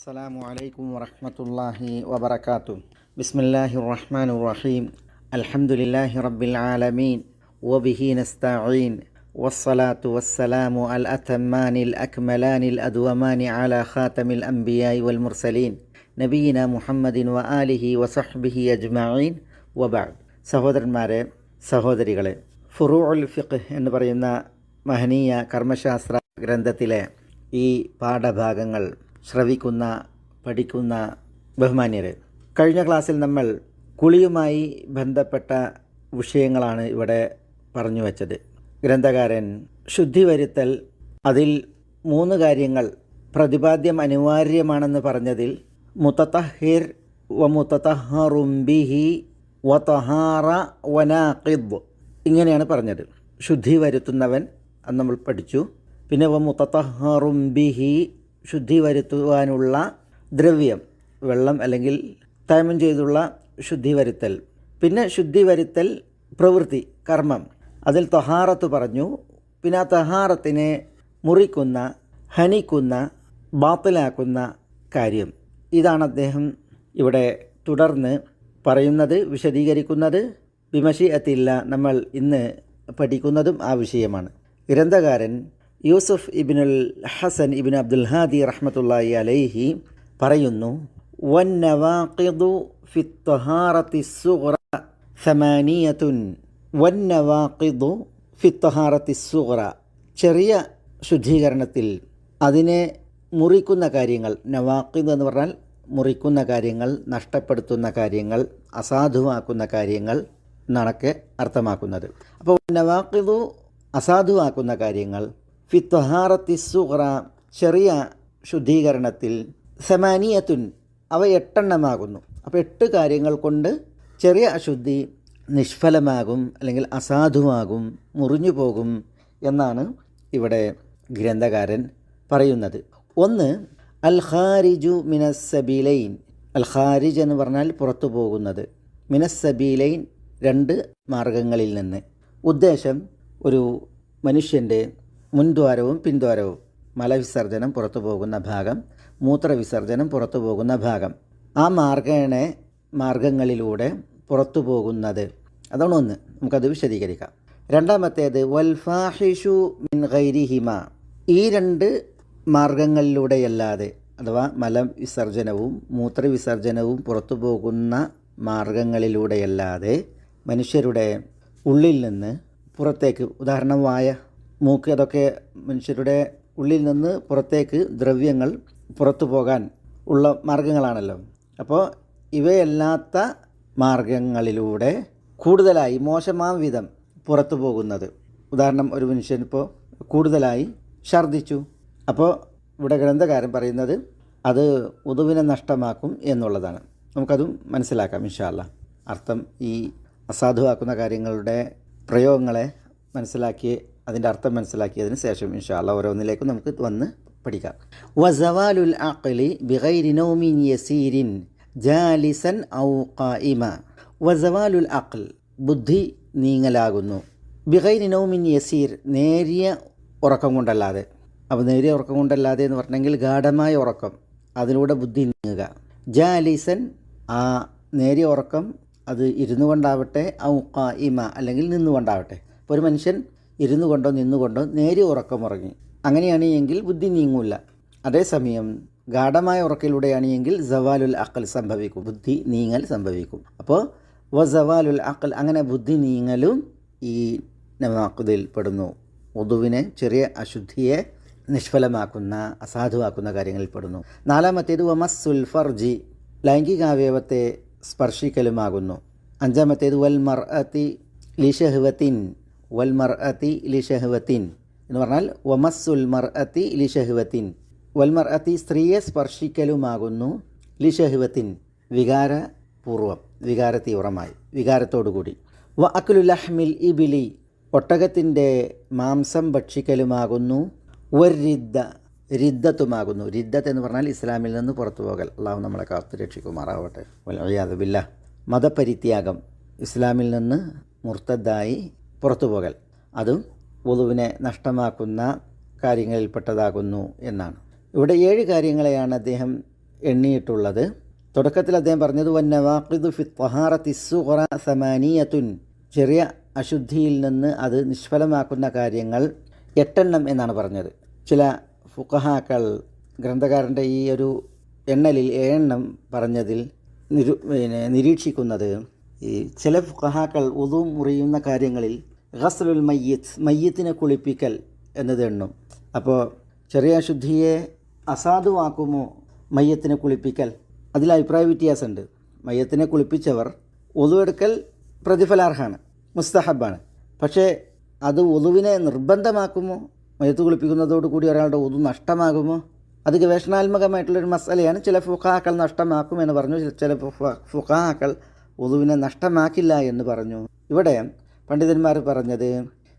അസ്സലാമു അലൈക്കും വറഹ്മത്തുള്ളാഹി വബറകാതുഹു. ബിസ്മില്ലാഹിർ റഹ്മാനിർ റഹീം. അൽഹംദുലില്ലാഹി റബ്ബിൽ ആലമീൻ വബിഹി നസ്തഈൻ വസ്സലാത്തു വസ്സലാമു അൽ അതമ്മാനിൽ അക്മലാനിൽ അദ്വമാനി അലാ ഖാതമിൽ അംബിയാഇ വൽ മുർസലീൻ നബിയിന മുഹമ്മദിൻ വ ആലിഹി വസഹ്ബിഹി അജ്മഈൻ വബഅദ്. സഹോദരന്മാരെ, സഹോദരികളെ, ഫുറൂഉൽ ഫിഖ് എന്ന് പറയുന്ന മഹനീയ കർമ്മശാസ്ത്ര ഗ്രന്ഥത്തിലെ ഈ പാഠഭാഗങ്ങൾ ശ്രവിക്കുന്ന, പഠിക്കുന്ന ബഹുമാന്യരെ, കഴിഞ്ഞ ക്ലാസ്സിൽ നമ്മൾ കുളിയുമായി ബന്ധപ്പെട്ട വിഷയങ്ങളാണ് ഇവിടെ പറഞ്ഞു വച്ചത്. ഗ്രന്ഥകാരൻ ശുദ്ധി വരുത്തൽ, അതിൽ 3 കാര്യങ്ങൾ പ്രതിപാദ്യം അനിവാര്യമാണെന്ന് പറഞ്ഞതിൽ മുതതഹിർ വ മുതതഹറും ബിഹി വ തഹാറ വ നാഖിദ് ഇങ്ങനെയാണ് പറഞ്ഞത്. ശുദ്ധി വരുത്തുന്നവൻ അത് നമ്മൾ പഠിച്ചു. പിന്നെ വ മുതതഹറും ബിഹി, ശുദ്ധി വരുത്തുവാനുള്ള ദ്രവ്യം, വെള്ളം അല്ലെങ്കിൽ തൈമം ചെയ്തുള്ള ശുദ്ധി വരുത്തൽ. പിന്നെ ശുദ്ധി വരുത്തൽ പ്രവൃത്തി, കർമ്മം, അതിൽ തഹാറത്ത് പറഞ്ഞു. പിന്നെ ആ തഹാറത്തിനെ മുറിക്കുന്ന, ഹനിക്കുന്ന, ബാത്തിലാക്കുന്ന കാര്യം. ഇതാണ് അദ്ദേഹം ഇവിടെ തുടർന്ന് പറയുന്നത്, വിശദീകരിക്കുന്നത്. ബിമശിഅത്തില്ല നമ്മൾ ഇന്ന് പഠിക്കുന്നതും ആ വിഷയമാണ്. ഗ്രന്ഥകാരൻ യൂസുഫ് ഇബ്നുൽ ഹസൻ ഇബ്നു അബ്ദുൽ ഹാദി റഹ്മത്തുള്ളാഹി അലൈഹി പറയുന്നു, വന്നവാഖിദു ഫിത്തഹാറത്തി സുഗ്റ സമാനിയത്തുൻ. വന്നവാഖിദു ഫിത്തഹാറത്തി സുഗ്റ, ചെറിയ ശുദ്ധീകരണത്തിൽ അതിനെ മുറിക്കുന്ന കാര്യങ്ങൾ. നവാഖിദ് എന്ന് പറഞ്ഞാൽ മുറിക്കുന്ന കാര്യങ്ങൾ, നഷ്ടപ്പെടുത്തുന്ന കാര്യങ്ങൾ, അസാധുവാക്കുന്ന കാര്യങ്ങൾ എന്നാണൊക്കെ അർത്ഥമാക്കുന്നത്. അപ്പോൾ നവാഖിദു അസാധുവാക്കുന്ന കാര്യങ്ങൾ, ഫി ത്വഹാറത്തി സുഗ്റ ചെറിയ ശുദ്ധീകരണത്തിൽ, സമാനിയത്തുൻ അവ 8 എണ്ണമാകുന്നു. അപ്പോൾ 8 കാര്യങ്ങൾ കൊണ്ട് ചെറിയ അശുദ്ധി നിഷ്ഫലമാകും, അല്ലെങ്കിൽ അസാധുവാകും, മുറിഞ്ഞു പോകും എന്നാണ് ഇവിടെ ഗ്രന്ഥകാരൻ പറയുന്നത്. 1, അൽ ഖാരിജു മിനസ്സബീലൈൻ. അൽ ഖാരിജ് എന്ന് പറഞ്ഞാൽ പുറത്തു പോകുന്നത്. മിനസ്സബീലൈൻ 2 മാർഗങ്ങളിൽ നിന്ന്. ഉദ്ദേശം ഒരു മനുഷ്യൻ്റെ മുൻദ്വാരവും പിൻദ്വാരവും, മലവിസർജനം പുറത്തു പോകുന്ന ഭാഗം, മൂത്രവിസർജനം പുറത്തു പോകുന്ന ഭാഗം, ആ മാർഗങ്ങളിലൂടെ പുറത്തു പോകുന്നത്. അതാണ് 1. നമുക്കത് വിശദീകരിക്കാം. രണ്ടാമത്തേത് വൽ ഫാഹിഷു മിൻ ഗൈരിഹിമ. ഈ 2 മാർഗങ്ങളിലൂടെയല്ലാതെ, അഥവാ മലവിസർജനവും മൂത്രവിസർജനവും പുറത്തു പോകുന്ന മാർഗങ്ങളിലൂടെയല്ലാതെ മനുഷ്യരുടെ ഉള്ളിൽ നിന്ന് പുറത്തേക്ക്, ഉദാഹരണം വായ, മൂക്ക്, അതൊക്കെ മനുഷ്യരുടെ ഉള്ളിൽ നിന്ന് പുറത്തേക്ക് ദ്രവ്യങ്ങൾ പുറത്തു പോകാൻ ഉള്ള മാർഗങ്ങളാണല്ലോ. അപ്പോൾ ഇവയല്ലാത്ത മാർഗങ്ങളിലൂടെ കൂടുതലായി മോശമാം വിധം പുറത്തു പോകുന്നത്. ഉദാഹരണം, ഒരു മനുഷ്യൻ ഇപ്പോൾ കൂടുതലായി ഛർദ്ദിച്ചു. അപ്പോൾ ഇവിടെ ഗ്രന്ഥകാരൻ പറയുന്നത് അത് ഉദുവിനെ നഷ്ടമാക്കും എന്നുള്ളതാണ്. നമുക്കതും മനസ്സിലാക്കാം ഇൻഷാ അല്ലാഹ്. അർത്ഥം, ഈ അസാധുവാക്കുന്ന കാര്യങ്ങളുടെ പ്രയോഗങ്ങളെ മനസ്സിലാക്കി, അതിൻ്റെ അർത്ഥം മനസ്സിലാക്കിയതിന് ശേഷം ഇൻഷാ അല്ലാഹ് ഓരോന്നിലേക്കും നമുക്ക് വന്ന് പഠിക്കാം. വസവാലുൽ അഖ്ലി ബിഗൈരി നൗമിൻ യസീരിൻ ജാലിസൻ ഔ ഖായിമ. വസവാലുൽ അഖ്ൽ, ബുദ്ധി നീങ്ങലാകുന്നു. ബിഗൈരി നൗമിൻ യസീർ, നേരിയ ഉറക്കം കൊണ്ടല്ലാതെ. അപ്പോൾ നേരിയ ഉറക്കം കൊണ്ടല്ലാതെ എന്ന് പറഞ്ഞെങ്കിൽ ഗാഢമായ ഉറക്കം, അതിലൂടെ ബുദ്ധി നീങ്ങുക. ജാലിസൻ, ആ നേരിയ ഉറക്കം അത് ഇരുന്നു കൊണ്ടാവട്ടെ, ഔ ഖായിമ അല്ലെങ്കിൽ നിന്നുകൊണ്ടാവട്ടെ. ഇപ്പോൾ ഒരു മനുഷ്യൻ ഇരുന്നു കൊണ്ടോ നിന്നുകൊണ്ടോ നേരിയ ഉറക്കം ഉറങ്ങി, അങ്ങനെയാണ് എങ്കിൽ ബുദ്ധി നീങ്ങൂല. അതേസമയം ഗാഢമായ ഉറക്കിലൂടെയാണ് എങ്കിൽ സവാലുൽ അഖൽ സംഭവിക്കും, ബുദ്ധി നീങ്ങൽ സംഭവിക്കും. അപ്പോൾ വസവാലുൽ അഖൽ, അങ്ങനെ ബുദ്ധി നീങ്ങലും ഈ നവാഖിദിൽ പെടുന്നു. ഉദുവിനെ, ചെറിയ അശുദ്ധിയെ നിഷ്ഫലമാക്കുന്ന, അസാധുവാക്കുന്ന കാര്യങ്ങളിൽ പെടുന്നു. 4-മത്തേത് വമസ്സുൽ ഫർജി, ലൈംഗികാവയവത്തെ സ്പർശിക്കലുമാകുന്നു. 5-മത്തേത് വൽ മർഅതി ലിശഹ്വത്തിൻ. വൽ മർഅതി ലിശഹ്വത്തിൻ എന്ന് പറഞ്ഞാൽ വമസ്സുൽ മർഅതി ലിശഹ്വത്തിൻ. വൽ മർഅതി, സ്ത്രീയെ സ്പർശിക്കലുമാകുന്നു. ലിശഹ്വത്തിൻ, വികാരപൂർവം, വികാര തീവ്രമായി, വികാരത്തോടുകൂടി. വ അക്ലു ലഹ്മിൽ ഇബിലി, ഒട്ടകത്തിൻ്റെ മാംസം ഭക്ഷിക്കലുമാകുന്നു. വരിദ്ദ, റിദ്ദത്തുമാകുന്നു. റിദ്ദത്ത് എന്ന് പറഞ്ഞാൽ ഇസ്ലാമിൽ നിന്ന് പുറത്തു പോകൽ. അള്ളാഹു നമ്മളെ കാത്തു രക്ഷിക്കുമാറാവട്ടെ. വൽഇയാദു ബില്ലാഹ്, മതപരിത്യാഗം, ഇസ്ലാമിൽ നിന്ന് മുർത്തദ്ദായി പുറത്തു പോകൽ, അതും വുളുവിനെ നഷ്ടമാക്കുന്ന കാര്യങ്ങളിൽപ്പെട്ടതാകുന്നു എന്നാണ്. ഇവിടെ 7 കാര്യങ്ങളെയാണ് അദ്ദേഹം എണ്ണിയിട്ടുള്ളത്. തുടക്കത്തിൽ അദ്ദേഹം പറഞ്ഞത് വന്നവാഖിദു ഫി ത്വഹാറത്തി സുഗ്റ സമാനിയത്തുൻ, ചെറിയ അശുദ്ധിയിൽ നിന്ന് അത് നിഷ്ഫലമാക്കുന്ന കാര്യങ്ങൾ 8 എന്നാണ് പറഞ്ഞത്. ചില ഫുഖഹാക്കൾ ഗ്രന്ഥകാരൻ്റെ ഈ ഒരു എണ്ണലിൽ 7 പറഞ്ഞതിൽ നിരീക്ഷിക്കുന്നത്, ഈ ചില ഫുഖഹാക്കൾ ഉദു മുറിയുന്ന കാര്യങ്ങളിൽ ഗസ്ലുൽ മയ്യത്തിനെ കുളിപ്പിക്കൽ എന്നത് എണ്ണും. അപ്പോൾ ചെറിയ അശുദ്ധിയെ അസാധുവാക്കുമോ മയ്യത്തിനെ കുളിപ്പിക്കൽ? അതിൽ അഭിപ്രായ വ്യത്യാസമുണ്ട്. മയ്യത്തിനെ കുളിപ്പിച്ചവർ ഉദു എടുക്കൽ പ്രതിഫലാർഹാണ്, മുസ്തഹബാണ്. പക്ഷേ അത് ഉദുവിനെ നിർബന്ധമാക്കുമോ? മയ്യത്ത് കുളിപ്പിക്കുന്നതോടുകൂടി ഒരാളുടെ ഉദു നഷ്ടമാകുമോ? അത് ഗവേഷണാത്മകമായിട്ടുള്ളൊരു മസലയാണ്. ചില ഫുഖഹാക്കൾ നഷ്ടമാക്കുമെന്ന് പറഞ്ഞു, ചില ഫുഖഹാക്കൾ ഉദുവിനെ നഷ്ടമാക്കില്ല എന്ന് പറഞ്ഞു. ഇവിടെ പണ്ഡിതന്മാർ പറഞ്ഞത്,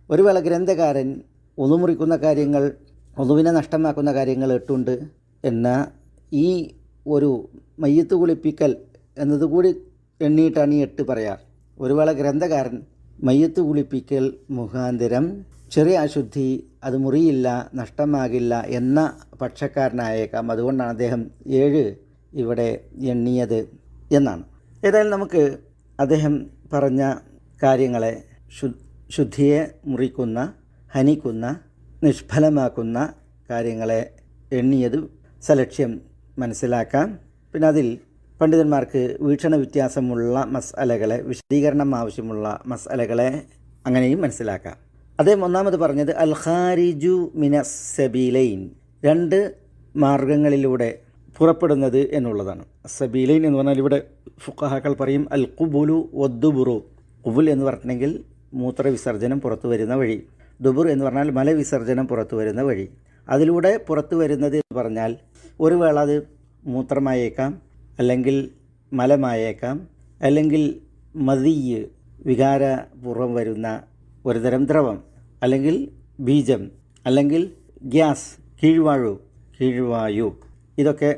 ഒരു വേള ഗ്രന്ഥകാരൻ ഉദു മുറിക്കുന്ന കാര്യങ്ങൾ, ഉദുവിനെ നഷ്ടമാക്കുന്ന കാര്യങ്ങൾ 8 എന്ന ഈ ഒരു മയ്യത്ത് കുളിപ്പിക്കൽ എന്നതുകൂടി എണ്ണിയിട്ടാണ് ഈ 8 പറയാറ്. ഒരു വേള ഗ്രന്ഥകാരൻ മയ്യത്ത് കുളിപ്പിക്കൽ മുഖാന്തരം ചെറിയ അശുദ്ധി അത് മുറിയില്ല, നഷ്ടമാകില്ല എന്ന പക്ഷക്കാരനായേക്കാം. അതുകൊണ്ടാണ് അദ്ദേഹം 7 ഇവിടെ എണ്ണിയത് എന്നാണ്. ഏതായാലും നമുക്ക് അദ്ദേഹം പറഞ്ഞ കാര്യങ്ങളെ, ശുദ്ധിയെ മുറിക്കുന്ന, ഹനിക്കുന്ന, നിഷ്ഫലമാക്കുന്ന കാര്യങ്ങളെ എണ്ണിയത് സലക്ഷ്യം മനസ്സിലാക്കാം. പിന്നെ അതിൽ പണ്ഡിതന്മാർക്ക് വീക്ഷണ വ്യത്യാസമുള്ള മസ്അലകളെ, വിശദീകരണം ആവശ്യമുള്ള മസ്അലകളെ അങ്ങനെയും മനസ്സിലാക്കാം. അദ്ദേഹം ഒന്നാമത് പറഞ്ഞത് അൽ ഖാരിജു മിനസ് സബീലൈൻ, 2 മാർഗങ്ങളിലൂടെ പുറപ്പെടുന്നത് എന്നുള്ളതാണ്. സബീലൈൻ എന്ന് പറഞ്ഞാൽ ഇവിടെ ഫുഖഹാക്കൾ പറയും അൽ ഖുബുലു വദ്ദുബുറു. ഖുബുൽ എന്ന് പറഞ്ഞിട്ടുണ്ടെങ്കിൽ മൂത്രവിസർജനം പുറത്തു വരുന്ന വഴി, ദുബുർ എന്ന് പറഞ്ഞാൽ മലവിസർജനം പുറത്തു വരുന്ന വഴി. അതിലൂടെ പുറത്തു വരുന്നത് എന്ന് പറഞ്ഞാൽ ഒരു വേള അത് മൂത്രമായേക്കാം, അല്ലെങ്കിൽ മലമായേക്കാം, അല്ലെങ്കിൽ മദിയ് വികാരപൂർവ്വം വരുന്ന ഒരുതരം ദ്രവം, അല്ലെങ്കിൽ ബീജം, അല്ലെങ്കിൽ ഗ്യാസ്, കീഴ്വായു. ഇതൊക്കെ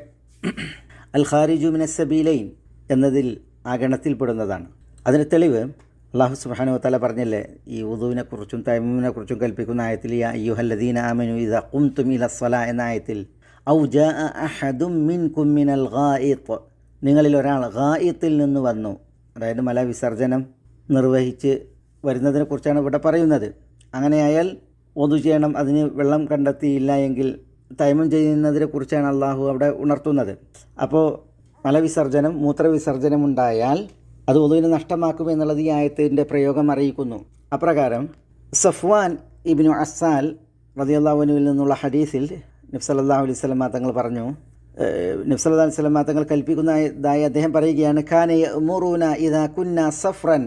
അൽ ഖാരിജു മിനസ് സബീലൈൻ എന്നതിൽ ആ ഗണത്തിൽപ്പെടുന്നതാണ്. അതിന് തെളിവ് അല്ലാഹു സുബ്ഹാനഹു വ തആല പറഞ്ഞില്ലേ, ഈ വുദൂവിനെക്കുറിച്ചും തയമ്മുമിനെക്കുറിച്ചും കൽപ്പിക്കുന്ന ആയത്തിൽ യാ അയ്യുഹല്ലദീന ആമനു ഇദാ ഖുംതും ഇലസ്സലാ എന്ന ആയത്തിൽ ഔ ജാഅ അഹദും മിൻകും മിനൽ ഗായിത്ത്, നിങ്ങളിൽ ഒരാൾ ഗായിത്തിൽ നിന്ന് വന്നു, അതായത് മലവിസർജനം നിർവഹിച്ച് വരുന്നതിനെക്കുറിച്ചാണ് ഇവിടെ പറയുന്നത്. അങ്ങനെയായാൽ വുദു ചെയ്യണം, അതിന് വെള്ളം കണ്ടെത്തിയില്ല എങ്കിൽ തയമ്മം ചെയ്യുന്നതിനെക്കുറിച്ചാണ് അള്ളാഹു അവിടെ ഉണർത്തുന്നത്. അപ്പോൾ മലവിസർജനം, മൂത്രവിസർജനം ഉണ്ടായാൽ അത് വുദുവിനെ നഷ്ടമാക്കുമെന്നുള്ളത് ഈ ആയത്തിൻ്റെ പ്രയോഗം അറിയിക്കുന്നു. അപ്രകാരം സഫ്വാൻ ഇബ്നു അസ്സാൽ റളിയല്ലാഹു അൻഹുവിൽ നിന്നുള്ള ഹദീസിൽ നബി സല്ലല്ലാഹു അലൈഹി വസല്ലം തങ്ങൾ പറഞ്ഞു, നബി സല്ലല്ലാഹു അലൈഹി വസല്ലം തങ്ങൾ കൽപ്പിക്കുന്നതായി അദ്ദേഹം പറയുകയാണ്, കാന യഅ്മുറുന ഇദാ കുന്ന സഫ്രൻ,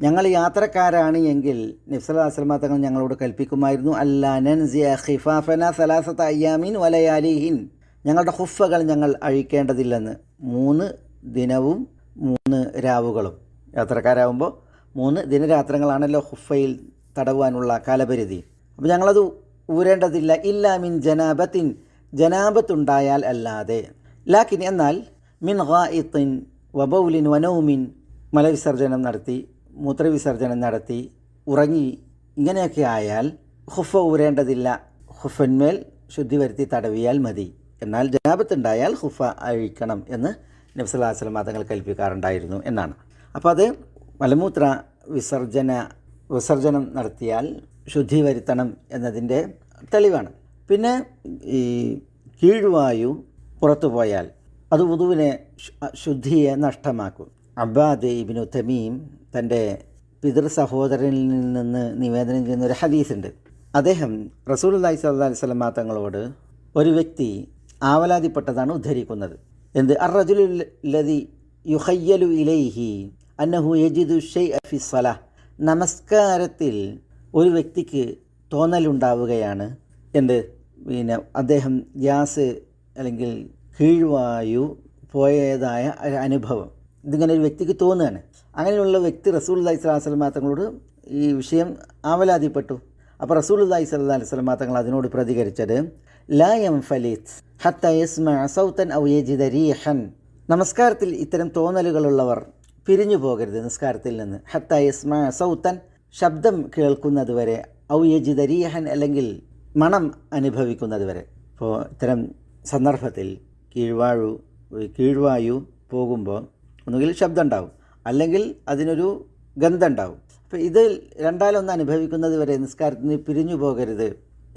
ഞങ്ങൾ യാത്രക്കാരാണ് എങ്കിൽ നബി സല്ലല്ലാഹു അലൈഹി വസല്ലം തങ്ങൾ ഞങ്ങളോട് കൽപ്പിക്കുമായിരുന്നു, അല്ലാ നൻസിയ ഖിഫാഫന സലാസത അയ്യാമിൻ വലയാലിഹിൻ, ഞങ്ങളുടെ ഖുഫകൾ ഞങ്ങൾ അഴിക്കേണ്ടതില്ലെന്ന്, 3 ദിനവും 3 രാവുകളും. യാത്രക്കാരാകുമ്പോൾ 3 ദിനരാത്രങ്ങളാണല്ലോ ഖുഫയിൽ തടവാനുള്ള കാലപരിധി. അപ്പോൾ ഞങ്ങളത് ഊരേണ്ടതില്ല, ഇല്ലാ മിൻ ജനാബത്തിൻ, ജനാബത്തുണ്ടായാൽ അല്ലാതെ. ലാക്കിൻ എന്നാൽ മിൻ ഗായിത്തിൻ വബൗലിൻ വനൗമിൻ, മലവിസർജനം നടത്തി, മൂത്രവിസർജനം നടത്തി, ഉറങ്ങി, ഇങ്ങനെയൊക്കെ ആയാൽ ഖുഫ ഊരേണ്ടതില്ല, ഖുഫന്മേൽ ശുദ്ധി വരുത്തി തടവിയാൽ മതി. എന്നാൽ ജനാബത്തുണ്ടായാൽ ഖുഫ അഴിക്കണം എന്ന് നബി സല്ലല്ലാഹു അലൈഹി വസല്ലം തങ്ങൾ കൽപ്പിക്കാറുണ്ടായിരുന്നു എന്നാണ്. അപ്പോൾ അത് മലമൂത്ര വിസർജനം നടത്തിയാൽ ശുദ്ധി വരുത്തണം എന്നതിൻ്റെ തെളിവാണ്. പിന്നെ ഈ കീഴ്വായു പുറത്തു പോയാൽ അത് വുദുവിനെ, ശുദ്ധിയെ നഷ്ടമാക്കും. അബ്ബാദ് ഇബ്നു തമീം തൻ്റെ പിതൃ സഹോദരനിൽ നിന്ന് നിവേദനം ചെയ്യുന്ന ഒരു ഹദീസുണ്ട്. അദ്ദേഹം റസൂലുള്ളാഹി സ്വല്ലല്ലാഹു അലൈഹി വസല്ലം തങ്ങളോട് ഒരു വ്യക്തി ആവലാതിപ്പെട്ടതാണ് ഉദ്ധരിക്കുന്നത്. എന്ത്? അർറജുലുല്ലദി യുഖയ്യലു ഇലൈഹി അന്നഹു യജിദു ഷൈഅ ഫി സ്വലാഹ്, നമസ്കാരത്തിൽ ഒരു വ്യക്തിക്ക് തോന്നലുണ്ടാവുകയാണ്. എന്ത്? പിന്നെ അദ്ദേഹം ഗ്യാസ് അല്ലെങ്കിൽ കീഴ്വായു പോയതായ ഒരു അനുഭവം, ഇതിങ്ങനെ ഒരു വ്യക്തിക്ക് തോന്നുകയാണ്. അങ്ങനെയുള്ള വ്യക്തി റസൂലുള്ളാഹി സ്വല്ലല്ലാഹു അലൈഹി വസല്ലം തങ്ങളോട് ഈ വിഷയം ആവലാതിപ്പെട്ടു. അപ്പോൾ റസൂലുള്ളാഹി സ്വല്ലല്ലാഹു അലൈഹി വസല്ലം തങ്ങൾ അതിനോട് പ്രതികരിച്ചത്, ലാ യൻഫലിത് ഹത്താ യസ്മഅ സൗതൻ ഔ യജിദ റീഹൻ, നമസ്കാരത്തിൽ ഇത്തരം തോന്നലുകളുള്ളവർ പിരിഞ്ഞു പോകരുത് നിസ്കാരത്തിൽ നിന്ന്. ഹത്താ യസ്മഅ സൗതൻ, ശബ്ദം കേൾക്കുന്നത് വരെ, ഔ യജിദ റീഹൻ, അല്ലെങ്കിൽ മണം അനുഭവിക്കുന്നത് വരെ. അപ്പോൾ ഇത്തരം സന്ദർഭത്തിൽ കീഴ്വാഴു കീഴ്വായു പോകുമ്പോൾ ഒന്നുകിൽ ശബ്ദം ഉണ്ടാവും, അല്ലെങ്കിൽ അതിനൊരു ഗന്ധം ഉണ്ടാവും. അപ്പോൾ ഇത് രണ്ടാലൊന്ന് അനുഭവിക്കുന്നത് വരെ നിസ്കാരത്തിൽ നിന്ന് പിരിഞ്ഞു പോകരുത്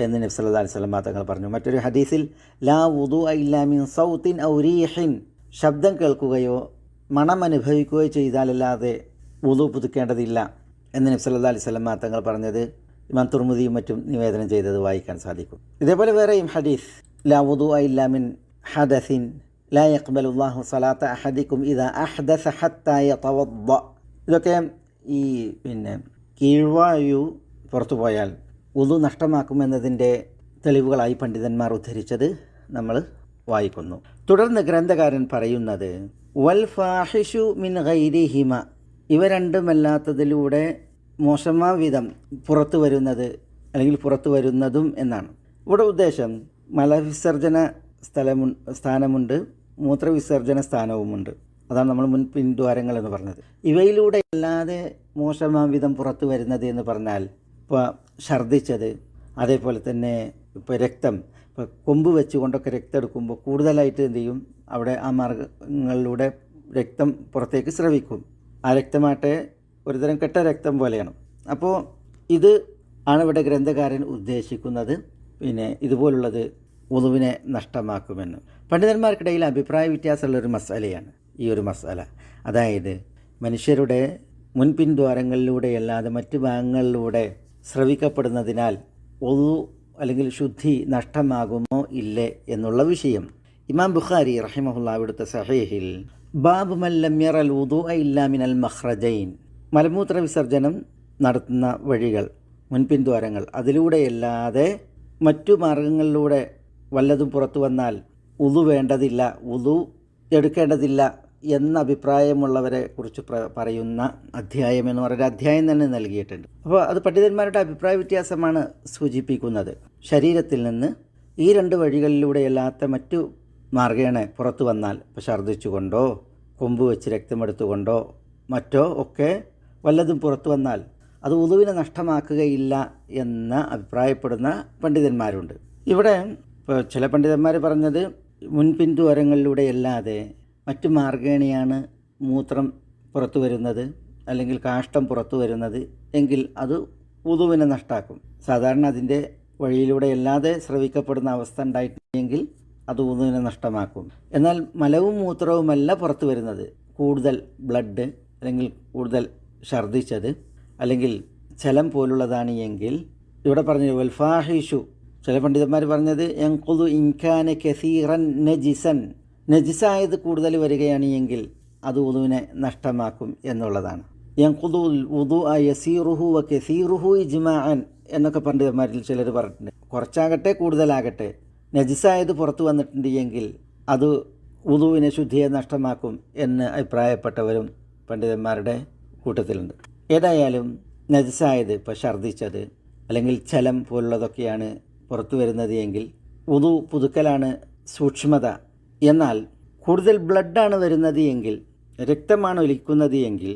എന്ന് നബി സല്ലല്ലാഹു അലൈഹി വസല്ലം തങ്ങൾ പറഞ്ഞു. മറ്റൊരു ഹദീസിൽ ലാ വുദൂഅ ഇല്ലാ മിൻ സൗത്തിൻ ഔ റീഹിൻ, ശബ്ദം കേൾക്കുകയോ മണം അനുഭവിക്കുകയോ ചെയ്താലല്ലാതെ വുദു പുതുക്കേണ്ടതില്ല എന്ന് നബി സല്ലല്ലാഹു അലൈഹി വസല്ലം തങ്ങൾ പറഞ്ഞത് ഇമാം തുർമുദിയും മറ്റും നിവേദനം ചെയ്തത് വായിക്കാൻ സാധിക്കും. ഇതേപോലെ വേറെയും ഹദീസ് ലാ വുദൂഅ ഇല്ലാ മിൻ ഹദസിൻ ലാ യഖ്ബലുല്ലാഹു സ്വലാത്ത അഹദിക്കും ഇദാ അഹ്ദസ ഹത്താ യതവദ്ദ. ഇതൊക്കെ ഈ കീഴ്വായു പുറത്തു പോയാൽ വുദു നഷ്ടമാക്കുമെന്നതിൻ്റെ തെളിവുകളായി പണ്ഡിതന്മാർ ഉദ്ധരിച്ചത് നമ്മൾ വായിക്കുന്നു. തുടർന്ന് ഗ്രന്ഥകാരൻ പറയുന്നത് വൽ ഫാഹിഷു മിൻ ഗൈരിഹിമ, ഇവ രണ്ടുമല്ലാത്തതിലൂടെ മോശമാം വിധം പുറത്തു വരുന്നത് അല്ലെങ്കിൽ പുറത്തു വരുന്നതും എന്നാണ്. ഇവിടെ ഉദ്ദേശം മലവിസർജന സ്ഥാനമുണ്ട്, മൂത്രവിസർജന സ്ഥാനവുമുണ്ട്. അതാണ് നമ്മൾ മുൻ പിൻദ്വാരങ്ങൾ എന്ന് പറഞ്ഞത്. ഇവയിലൂടെ അല്ലാതെ മോശമാം വിധം പുറത്തു വരുന്നത് എന്ന് പറഞ്ഞാൽ ഇപ്പോൾ ഛർദ്ദിച്ചത്, അതേപോലെ തന്നെ ഇപ്പോൾ രക്തം, ഇപ്പോൾ കൊമ്പ് വെച്ചുകൊണ്ടൊക്കെ രക്തം എടുക്കുമ്പോൾ കൂടുതലായിട്ട് എന്ത് ചെയ്യും, അവിടെ ആ മാർഗങ്ങളിലൂടെ രക്തം പുറത്തേക്ക് സ്രവിക്കും. ആ രക്തമാട്ടെ ഒരുതരം കെട്ട രക്തം പോലെയാണ്. അപ്പോൾ ഇത് ആണ് ഇവിടെ ഗ്രന്ഥകാരൻ ഉദ്ദേശിക്കുന്നത്. ഇതുപോലുള്ളത് വുളുവിനെ നഷ്ടമാക്കുമെന്ന്. പണ്ഡിതന്മാർക്കിടയിൽ അഭിപ്രായ വ്യത്യാസമുള്ളൊരു മസാലയാണ് ഈ ഒരു മസാല. അതായത് മനുഷ്യരുടെ മുൻപിൻദ്വാരങ്ങളിലൂടെയല്ലാതെ മറ്റു ഭാഗങ്ങളിലൂടെ സ്രവിക്കപ്പെടുന്നതിനാൽ വുളു അല്ലെങ്കിൽ ശുദ്ധി നഷ്ടമാകുമോ ഇല്ലേ എന്നുള്ള വിഷയം. ഇമാം ബുഖാരി റഹിമഹുല്ലാഹ് അവിടുത്തെ സഹീഹിൽ ബാബു മൻ ലം യറൽ വുദൂഅ ഇല്ലാ മിനൽ മഖ്റജൈൻ, മലമൂത്ര വിസർജനം നടത്തുന്ന വഴികൾ, മുൻപിൻദ്വാരങ്ങൾ, അതിലൂടെയല്ലാതെ മറ്റു മാർഗങ്ങളിലൂടെ വല്ലതും പുറത്തു വന്നാൽ വുദു വേണ്ടതില്ല, വുദു എടുക്കേണ്ടതില്ല എന്ന അഭിപ്രായമുള്ളവരെ കുറിച്ച് പറയുന്ന അധ്യായം എന്ന് പറയുന്ന അധ്യായം തന്നെ നൽകിയിട്ടുണ്ട്. അപ്പോൾ അത് പണ്ഡിതന്മാരുടെ അഭിപ്രായ വ്യത്യാസമാണ് സൂചിപ്പിക്കുന്നത്. ശരീരത്തിൽ നിന്ന് ഈ രണ്ട് വഴികളിലൂടെയല്ലാത്ത മറ്റു മാർഗേണ പുറത്തു വന്നാൽ, ഇപ്പോൾ ഛർദ്ദിച്ചുകൊണ്ടോ കൊമ്പ് വെച്ച് രക്തമെടുത്തുകൊണ്ടോ മറ്റോ ഒക്കെ വല്ലതും പുറത്തു വന്നാൽ അത് വുളുവിനെ നഷ്ടമാക്കുകയില്ല എന്ന് അഭിപ്രായപ്പെടുന്ന പണ്ഡിതന്മാരുണ്ട്. ഇവിടെ ഇപ്പോൾ ചില പണ്ഡിതന്മാർ പറഞ്ഞത് മുൻപിൻദ്വാരങ്ങളിലൂടെയല്ലാതെ മറ്റു മാർഗേണയാണ് മൂത്രം പുറത്തു വരുന്നത് അല്ലെങ്കിൽ കാഷ്ടം പുറത്തു വരുന്നത് എങ്കിൽ അത് വുളുവിനെ നഷ്ടാക്കും. സാധാരണ അതിൻ്റെ വഴിയിലൂടെയല്ലാതെ സ്രവിക്കപ്പെടുന്ന അവസ്ഥ ഉണ്ടായിട്ടില്ലെങ്കിൽ അത് വുളുവിനെ നഷ്ടമാക്കും. എന്നാൽ മലവും മൂത്രവുമല്ല പുറത്തു വരുന്നത്, കൂടുതൽ ബ്ലഡ് അല്ലെങ്കിൽ കൂടുതൽ ഛർദ്ദിച്ചത് അല്ലെങ്കിൽ ചലം പോലുള്ളതാണ് എങ്കിൽ ഇവിടെ പറഞ്ഞത് വൽഫാഹിഷു, ചില പണ്ഡിതന്മാർ പറഞ്ഞത് യൻഖുദു ഇൻകാന കസീറൻ നജിസൻ, നജിസായത് കൂടുതൽ വരികയാണ് എങ്കിൽ അത് വുളുവിനെ നഷ്ടമാക്കും എന്നുള്ളതാണ്. യൻഖുദുൽ വുദൂഅ യസീറുഹു വ കസീറുഹു ഇജ്മാഅൻ എന്നൊക്കെ പണ്ഡിതന്മാരിൽ ചിലർ പറഞ്ഞിട്ടുണ്ട്. കുറച്ചാകട്ടെ കൂടുതലാകട്ടെ നജിസായത് പുറത്തു വന്നിട്ടുണ്ട് എങ്കിൽ അത് വുളുവിനെ ശുദ്ധിയെ നഷ്ടമാക്കും എന്ന് അഭിപ്രായപ്പെട്ടവരും പണ്ഡിതന്മാരുടെ കൂട്ടത്തിലുണ്ട്. ഏതായാലും നജിസായത്, ഇപ്പോൾ ഛർദ്ദിച്ചത് അല്ലെങ്കിൽ ചലം പോലുള്ളതൊക്കെയാണ് പുറത്തു വരുന്നത് എങ്കിൽ വുളു പുതുക്കലാണ് സൂക്ഷ്മത. എന്നാൽ കൂടുതൽ ബ്ലഡാണ് വരുന്നത് എങ്കിൽ, രക്തമാണ് ഒലിക്കുന്നത് എങ്കിൽ,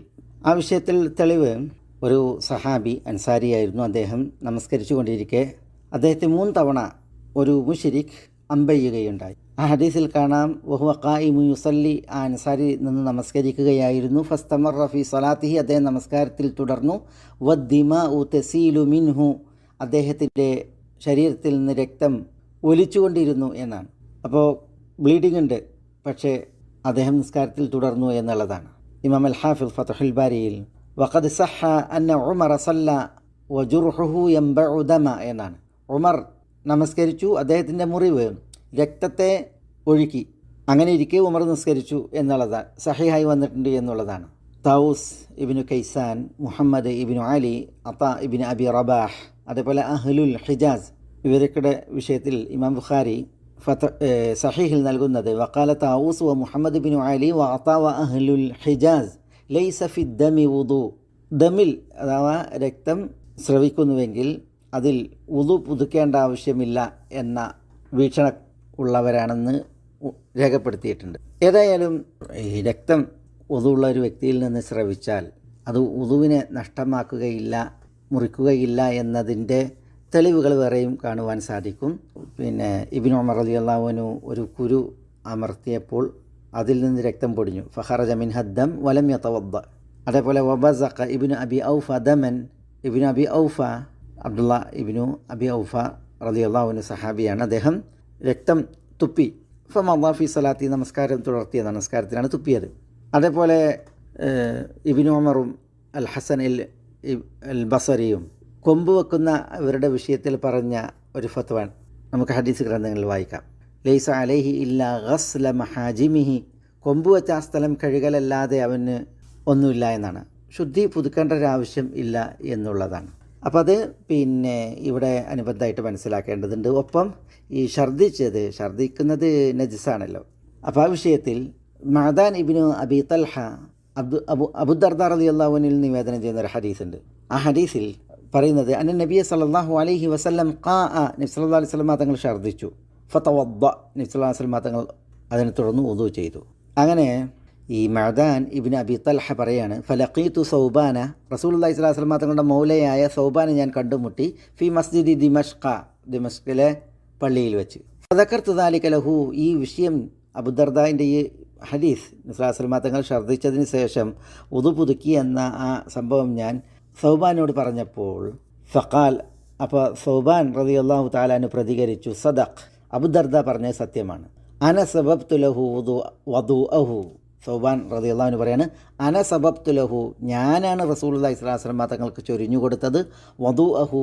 ആ വിഷയത്തിൽ തെളിവ് ഒരു സഹാബി അൻസാരിയായിരുന്നു. അദ്ദേഹം നമസ്കരിച്ചു കൊണ്ടിരിക്കെ അദ്ദേഹത്തെ 3 തവണ ഒരു മുശ്രിക് അമ്പെയ്യുകയുണ്ടായി. ആ ഹദീസിൽ കാണാം വഹുവ ഖായിമു യുസല്ലി, ആ അൻസാരി നിന്ന് നമസ്കരിക്കുകയായിരുന്നു. ഫസ്തമറ ഫി സ്വലാത്തിഹി, അദ്ദേഹം നമസ്കാരത്തിൽ തുടർന്നു. വദ്ദിമാഉ തസീലു മിൻഹു, അദ്ദേഹത്തിൻ്റെ ശരീരത്തിൽ നിന്ന് രക്തം ഒലിച്ചുകൊണ്ടിരുന്നു എന്നാണ്. അപ്പോൾ ബ്ലീഡിംഗ് ഉണ്ട്, പക്ഷേ അദ്ദേഹം നിസ്കാരത്തിൽ തുടർന്നു എന്നുള്ളതാണ്. ഇമാം അൽ ഹാഫിദ് ഫത്ഹുൽ ബാരിയിൽ വഖദ് സഹ അന്ന ഉമർ സല്ല വജുർഹുഹു യംബഉ ദമ എന്നാണ്. ഉമർ നമസ്കരിച്ചു, അദ്ദേഹത്തിൻ്റെ മുറിവ് രക്തത്തെ ഒഴുക്കി, അങ്ങനെ ഇരിക്കെ ഉമർ നിസ്കരിച്ചു എന്നുള്ളതാണ്, സഹിഹായി വന്നിട്ടുണ്ട് എന്നുള്ളതാണ്. തൗസ് ഇബ്നു കൈസാൻ, മുഹമ്മദ് ഇബ്നു അലി, അതാ ഇബ്നു അബി റബാഹ്, അതേപോലെ അഹ്ലുൽ ഹിജാസ്, ഇവരുടെ വിഷയത്തിൽ ഇമാം ബുഖാരി സഹീഹിൽ നൽകുന്നത് വഖാല തൗസ് വ മുഹമ്മദ് ഇബ്നു അലി വ അതാ വ അഹ്ലുൽ ഹിജാസ് ലൈസ ഫി ദമി വുദു, ദമിൽ അഥവാ രക്തം സ്രവിക്കുന്നുവെങ്കിൽ അതിൽ വുദു പുതുക്കേണ്ട ആവശ്യമില്ല എന്ന വീക്ഷണ ഉള്ളവരാണെന്ന് രേഖപ്പെടുത്തിയിട്ടുണ്ട്. ഏതായാലും ഈ രക്തം വുദുള്ള ഒരു വ്യക്തിയിൽ നിന്ന് സ്രവിച്ചാൽ അത് വുദുവിനെ നഷ്ടമാക്കുകയില്ല, മുറിക്കുകയില്ല എന്നതിൻ്റെ തെളിവുകൾ വേറെയും കാണുവാൻ സാധിക്കും. ഇബ്നു ഉമർ റളിയല്ലാഹു അൻഹു ഒരു കുരു അമർത്തിയപ്പോൾ അതിൽ നിന്ന് രക്തം പൊടിഞ്ഞു. ഫഖറജ മിൻഹ ദം വലം യതവദ്ദ. അതേപോലെ വബസഖ Ibnu Abi Awfa Daman. Ibnu Abi Awfa, Abdulla Ibnu Abi Awfa റളിയല്ലാഹു അൻഹു സഹാബിയാണ്. അദ്ദേഹം രക്തം തുപ്പി. ഫമദ ഫി സലാത്തി, നമസ്കാരം തുടർത്തിയ നമസ്കാരത്തിലാണ് തുപ്പിയത്. അതേപോലെ ഇബ്നു ഉമറും അൽ ഹസൻ അൽ ബസരിയും കൊമ്പ് വെക്കുന്ന ഇവരുടെ വിഷയത്തിൽ പറഞ്ഞ ഒരു ഫത്വ നമുക്ക് ഹദീസ് ഗ്രന്ഥങ്ങളിൽ വായിക്കാം. ലൈസ അലൈഹി ഇല്ലാ ഗസ്ല മഹാജിമിഹി, കൊമ്പ് വെച്ച ആ സ്ഥലം കഴുകലല്ലാതെ അവന് ഒന്നുമില്ല എന്നാണ്. ശുദ്ധി പുതുക്കേണ്ട ഒരാവശ്യം ഇല്ല എന്നുള്ളതാണ്. അപ്പോൾ അത് ഇവിടെ അനുബന്ധമായിട്ട് മനസ്സിലാക്കേണ്ടതുണ്ട്. ഒപ്പം ഈ ഛർദ്ദിക്കുന്നത് നജിസാണല്ലോ. അപ്പോൾ ആ വിഷയത്തിൽ മഅദാൻ ഇബ്നു അബി തൽഹ അബൂദർദ റളിയല്ലാഹു അൻഹു നിവേദനം ചെയ്യുന്ന ഒരു ഹദീസുണ്ട്. ആ ഹദീസിൽ പറയുന്നത് അന്ന നബിയ സല്ലല്ലാഹു അലൈഹി വസല്ലം നബി സല്ലല്ലാഹു അലൈഹി വസല്ലം തങ്ങൾ ഛർദ്ദിച്ചു. ഫതവദ്ദ, നബി സല്ലല്ലാഹു അലൈഹി വസല്ലം തങ്ങൾ അതിനെ തുടർന്ന് വുദു ചെയ്തു. അങ്ങനെ ഈ മഅദാൻ ഇബ്നു അബി തൽഹ പറയാണ്, ഫലഖീതു സൗബാന, റസൂലുള്ളാഹി സ്വല്ലല്ലാഹു അലൈഹി വസല്ലം തങ്ങളുടെ മൗലയായ സൗബാനെ ഞാൻ കണ്ടുമുട്ടി. ഫി മസ്ജിദി ദിമഷ്കിലെ പള്ളിയിൽ വെച്ച്. ഫദക്കർതു ദാലിക ലഹു, ഈ വിഷയം അബൂദർദാൻ്റെ ഈ ഹദീസ് നബി സല്ലല്ലാഹു അലൈഹി വസല്ലം തങ്ങൾ ഛർദ്ദിച്ചതിന് ശേഷം വുദു പുതുക്കി എന്ന ആ സംഭവം ഞാൻ സൗബാനോട് പറഞ്ഞപ്പോൾ ഫഖാൽ, അപ്പോൾ സൗബാൻ റളിയല്ലാഹു തആല അൻഹു പ്രതികരിച്ചു, സദഖ്, അബൂദർദ പറഞ്ഞത് സത്യമാണ്. അന സബബ്തു ലഹു വദൂഅഹു, സൗബാൻ റളിയല്ലാഹു അൻഹു പറയാണ്, അന സബബ്തു ലഹു, ഞാനാണ് റസൂലുള്ളാഹി സ്വല്ലല്ലാഹു അലൈഹി വസല്ലം തങ്ങൾക്ക് ചൊരിഞ്ഞു കൊടുത്തത് വദൂഅഹു,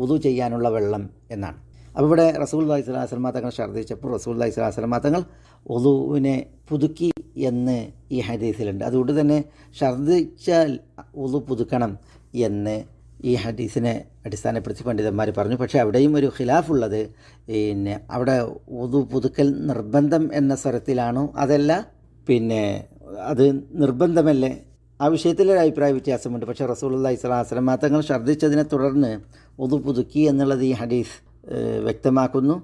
വുദു ചെയ്യാനുള്ള വെള്ളം എന്നാണ്. അപ്പോൾ ഇവിടെ റസൂലുള്ളാഹി സ്വല്ലല്ലാഹു അലൈഹി വസല്ലം തങ്ങൾ ഛർദ്ദിച്ചപ്പോൾ റസൂലുള്ളാഹി സ്വല്ലല്ലാഹു അലൈഹി വസല്ലം തങ്ങൾ വുദുവിനെ പുതുക്കി എന്ന് ഈ ഹദീസിലുണ്ട്. അതുകൊണ്ട് തന്നെ ഛർദ്ദിച്ചാൽ വുദു പുതുക്കണം എന്ന് ഈ ഹദീസിനെ അടിസ്ഥാനപ്പെടുത്തി പണ്ഡിതന്മാർ പറഞ്ഞു. പക്ഷേ അവിടെയും ഒരു ഖിലാഫുള്ളത്, അവിടെ വുദു പുതുക്കൽ നിർബന്ധം എന്ന സ്വരത്തിലാണോ അതല്ല അത് നിർബന്ധമല്ലേ, ആ വിഷയത്തിലൊരു അഭിപ്രായ വ്യത്യാസമുണ്ട്. പക്ഷേ റസൂലുള്ളാഹി സ്വല്ലല്ലാഹു അലൈഹി വസല്ലം തങ്ങൾ ഛർദ്ദിച്ചതിനെ തുടർന്ന് വുദു പുതുക്കി എന്നുള്ളത് ഈ ഹദീസ് വ്യക്തമാക്കുന്നു.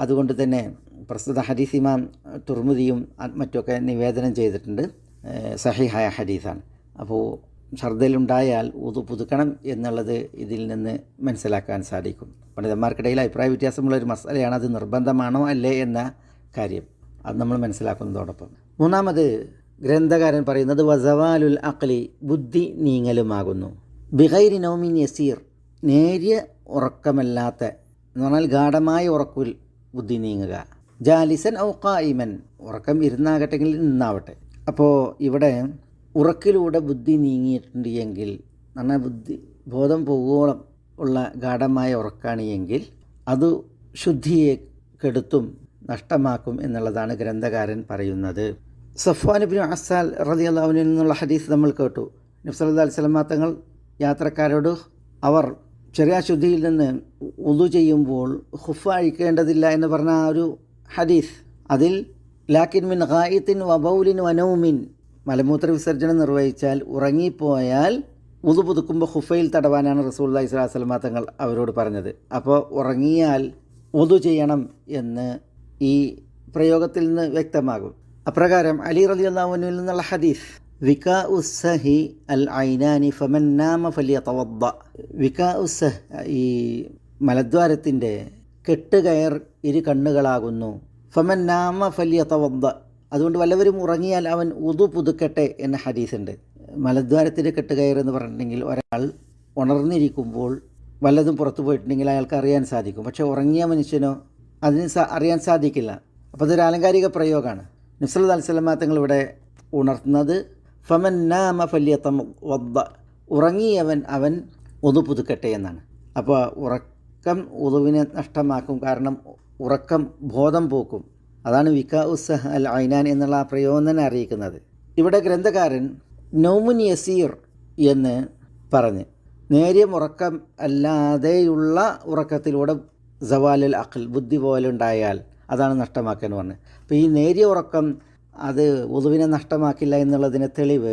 അതുകൊണ്ട് തന്നെ പ്രസ്തുത ഹദീസ് ഇമാം തുർമുദിയും മറ്റൊക്കെ നിവേദനം ചെയ്തിട്ടുണ്ട്. സഹീഹായ ഹദീസാണ്. അപ്പോൾ ഛർദ്ദലുണ്ടായാൽ വുദു പുതുക്കണം എന്നുള്ളത് ഇതിൽ നിന്ന് മനസ്സിലാക്കാൻ സാധിക്കും. പണ്ഡിതന്മാർക്കിടയിൽ അഭിപ്രായ വ്യത്യാസമുള്ളൊരു മസലയാണ്, അത് നിർബന്ധമാണോ അല്ലേ എന്ന കാര്യം. അത് നമ്മൾ മനസ്സിലാക്കുന്നതോടൊപ്പം മൂന്നാമത് ഗ്രന്ഥകാരൻ പറയുന്നത് വസവാലുൽ അഖ്ലി, ബുദ്ധി നീങ്ങലുമാകുന്നു. ബിഗൈരി നൗമിൻ യസീർ, നേരിയ ഉറക്കമല്ലാത്ത എന്ന് പറഞ്ഞാൽ ഗാഠമായ ഉറക്കിൽ ബുദ്ധി നീങ്ങുക. ജാലിസൻ ഔ ഖായിമൻ, ഉറക്കം ഇരുന്നാകട്ടെങ്കിൽ നിന്നാവട്ടെ. അപ്പോൾ ഇവിടെ ഉറക്കിലൂടെ ബുദ്ധി നീങ്ങിയിട്ടുണ്ട് എങ്കിൽ, എന്നാൽ ബോധം പോകുവോളം ഉള്ള ഗാഠമായ ഉറക്കാണ് എങ്കിൽ അത് ശുദ്ധിയെ കെടുത്തും നഷ്ടമാക്കും എന്നുള്ളതാണ് ഗ്രന്ഥകാരൻ പറയുന്നത്. സഫ്വാൻ ഇബ്നു അസ്സാൽ റളിയല്ലാഹു അൻഹു എന്നുള്ള ഹദീസ് നമ്മൾ കേട്ടു. നബി സല്ലല്ലാഹു അലൈഹി വസല്ലം തങ്ങൾ യാത്രക്കാരോട് അവർ ചെറിയ ശുദ്ധിയിൽ നിന്ന് വുദു ചെയ്യുമ്പോൾ ഖുഫ് അഴിക്കേണ്ടതില്ല എന്ന് പറഞ്ഞ ആ ഒരു ഹദീസ്, അതിൽ ലാക്കിൻ മിൻ ഗായിത്തിൻ വബൗലിൻ വനൗമിൻ, മലമൂത്ര വിസർജനം നിർവഹിച്ചാൽ ഉറങ്ങിപ്പോയാൽ വുദു പുതുക്കുമ്പോൾ ഖുഫയിൽ തടവാനാണ് റസൂലുള്ളാഹി സ്വല്ലല്ലാഹു അലൈഹി വസല്ലം തങ്ങൾ അവരോട് പറഞ്ഞത്. അപ്പോൾ ഉറങ്ങിയാൽ വുദു ചെയ്യണം എന്ന് ഈ പ്രയോഗത്തിൽ നിന്ന് വ്യക്തമാകും. അപ്രകാരം അലി റളിയല്ലാഹു അൻഹുവിൽ നിന്നുള്ള ഹദീസ്, വികാ ഉസ്സഹി അൽ ഐനാനി ഫമൻ നാമ ഫലിയതവദ്ദ, വികാ ഉസ്സഹ്, ഈ മലദ്വാരത്തിൻ്റെ കെട്ടുകയർ ഇരു കണ്ണുകളാകുന്നു. ഫമൻ നാമ ഫലിയതവദ്ദ, അതുകൊണ്ട് വല്ലവരും ഉറങ്ങിയാൽ അവൻ വുദു പുതുക്കട്ടെ എന്ന ഹദീസുണ്ട്. മലദ്വാരത്തിൻ്റെ കെട്ടുകയർ എന്ന് പറഞ്ഞിട്ടുണ്ടെങ്കിൽ ഒരാൾ ഉണർന്നിരിക്കുമ്പോൾ വല്ലതും പുറത്തു പോയിട്ടുണ്ടെങ്കിൽ അയാൾക്ക് അറിയാൻ സാധിക്കും. പക്ഷേ ഉറങ്ങിയ മനുഷ്യനോ അതിന് അറിയാൻ സാധിക്കില്ല. അപ്പോൾ അതൊരു ആലങ്കാരിക പ്രയോഗമാണ്. നബി സല്ലല്ലാഹു അലൈഹി വസല്ലം തങ്ങൾ ഇവിടെ ഉണർത്തുന്നത് ഫമൻ നാമ ഫലിയതവദ്ദ, ഉറങ്ങിയവൻ അവൻ വുദു പുതുക്കട്ടെ എന്നാണ്. അപ്പോൾ ഉറക്കം വുദുവിനെ നഷ്ടമാക്കും, കാരണം ഉറക്കം ബോധം പോക്കും. അതാണ് വികാ ഉസ്സഹ് അൽ ഐനാൻ എന്നുള്ള ആ പ്രയോഗം തന്നെ അറിയിക്കുന്നത്. ഇവിടെ ഗ്രന്ഥകാരൻ നൗമുൻ യസീർ എന്ന് പറഞ്ഞ് നേരിയ ഉറക്കം അല്ലാതെയുള്ള ഉറക്കത്തിലൂടെ സവാലുൽ അഖ്ൽ, ബുദ്ധി പോലെ ഉണ്ടായാൽ അതാണ് നഷ്ടമാക്കാൻ പറഞ്ഞത്. അപ്പോൾ ഈ നേരിയ ഉറക്കം അത് വുദുവിനെ നഷ്ടമാക്കില്ല എന്നുള്ളതിന് തെളിവ്